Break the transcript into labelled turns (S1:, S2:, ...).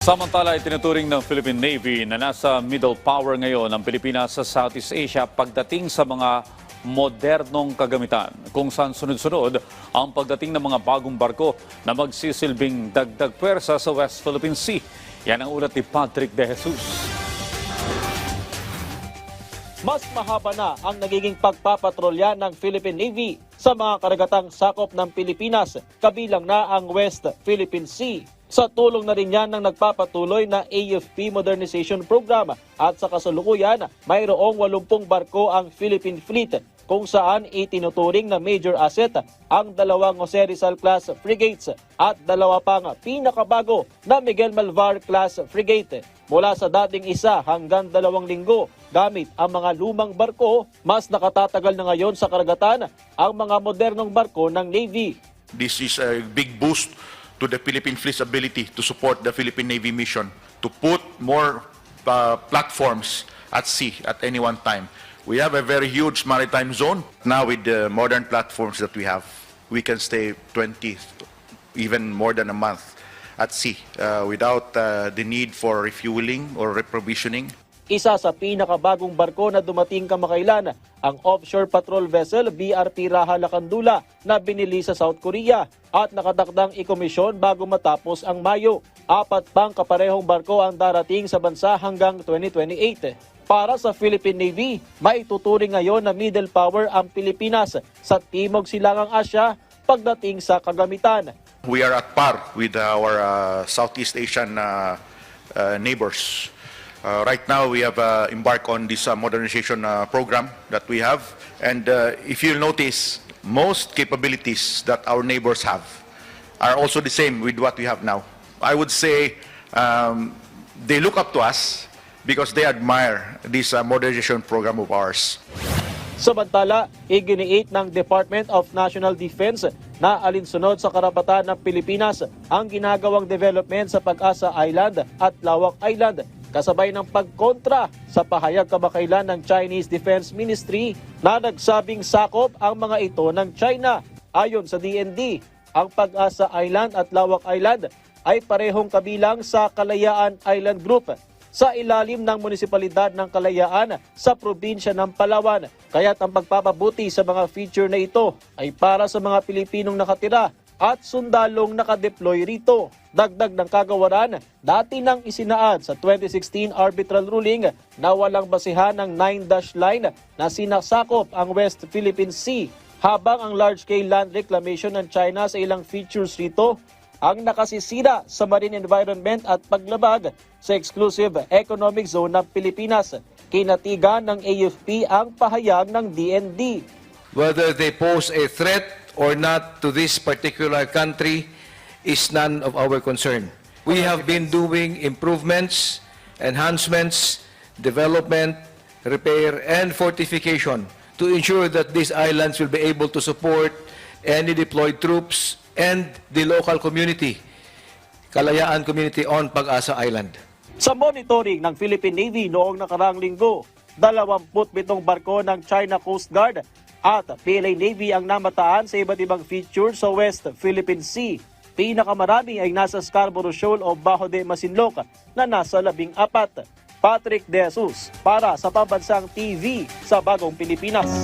S1: Samantala, itinuturing ng Philippine Navy na nasa middle power ngayon ang Pilipinas sa Southeast Asia pagdating sa mga modernong kagamitan, kung saan sunod-sunod ang pagdating ng mga bagong barko na magsisilbing dagdag pwersa sa West Philippine Sea. Yan ang ulat ni Patrick De Jesus.
S2: Mas mahaba na ang nagiging pagpapatrolya ng Philippine Navy sa mga karagatang sakop ng Pilipinas, kabilang na ang West Philippine Sea. Sa tulong na rin yan ng nagpapatuloy na AFP Modernization Program at sa kasalukuyan, mayroong 80 barko ang Philippine Fleet kung saan itinuturing na major asset ang dalawang Jose Rizal class frigates at dalawa pang pinakabago na Miguel Malvar class frigate. Mula sa dating 1 hanggang 2 linggo gamit ang mga lumang barko, mas nakatatagal na ngayon sa karagatan ang mga modernong barko ng Navy.
S3: This is a big boost to the Philippine Fleet's ability to support the Philippine Navy mission, to put more platforms at sea at any one time. We have a very huge maritime zone. Now with the modern platforms that we have, we can stay 20, even more than a month at sea without the need for refueling or reprovisioning.
S2: Isa sa pinakabagong barko na dumating kamakailan, ang offshore patrol vessel BRP Raha Lakandula na binili sa South Korea at nakatakdang ikomisyon bago matapos ang Mayo. 4 pang kaparehong barko ang darating sa bansa hanggang 2028. Para sa Philippine Navy, maituturing ngayon na middle power ang Pilipinas sa Timog Silangang Asya pagdating sa kagamitan.
S3: We are at par with our Southeast Asian neighbors. Right now, we have embarked on this modernization program that we have. And if you'll notice, most capabilities that our neighbors have are also the same with what we have now. I would say they look up to us because they admire this modernization program of ours.
S2: Samantala, iginiit ng Department of National Defense na alinsunod sa karapatan ng Pilipinas ang ginagawang development sa Pag-asa Island at Lawak Island, kasabay ng pagkontra sa pahayag kamakailan ng Chinese Defense Ministry na nagsabing sakop ang mga ito ng China. Ayon sa DND, ang Pag-asa Island at Lawak Island ay parehong kabilang sa Kalayaan Island Group sa ilalim ng munisipalidad ng Kalayaan sa probinsya ng Palawan. Kaya't ang pagpapabuti sa mga feature na ito ay para sa mga Pilipinong nakatira at sundalong nakadeploy rito. Dagdag ng kagawaran, dati nang isinaad sa 2016 arbitral ruling na walang basihan ng 9-dash line na sinasakop ang West Philippine Sea, habang ang large-scale land reclamation ng China sa ilang features rito ang nakasisira sa marine environment at paglabag sa exclusive economic zone ng Pilipinas. Kinatigan ng AFP ang pahayag ng DND.
S4: Whether they pose a threat or not to this particular country is none of our concern. We have been doing improvements, enhancements, development, repair, and fortification to ensure that these islands will be able to support any deployed troops and the local community, Kalayaan community on Pag-asa Island.
S2: Sa monitoring ng Philippine Navy noong nakaraang linggo, 27 barko ng China Coast Guard at PLA Navy ang namataan sa iba't ibang feature sa West Philippine Sea. Pinakamarami ay nasa Scarborough Shoal o Bajo de Masinloc na nasa 14. Patrick De Jesus para sa Pambansang TV sa Bagong Pilipinas.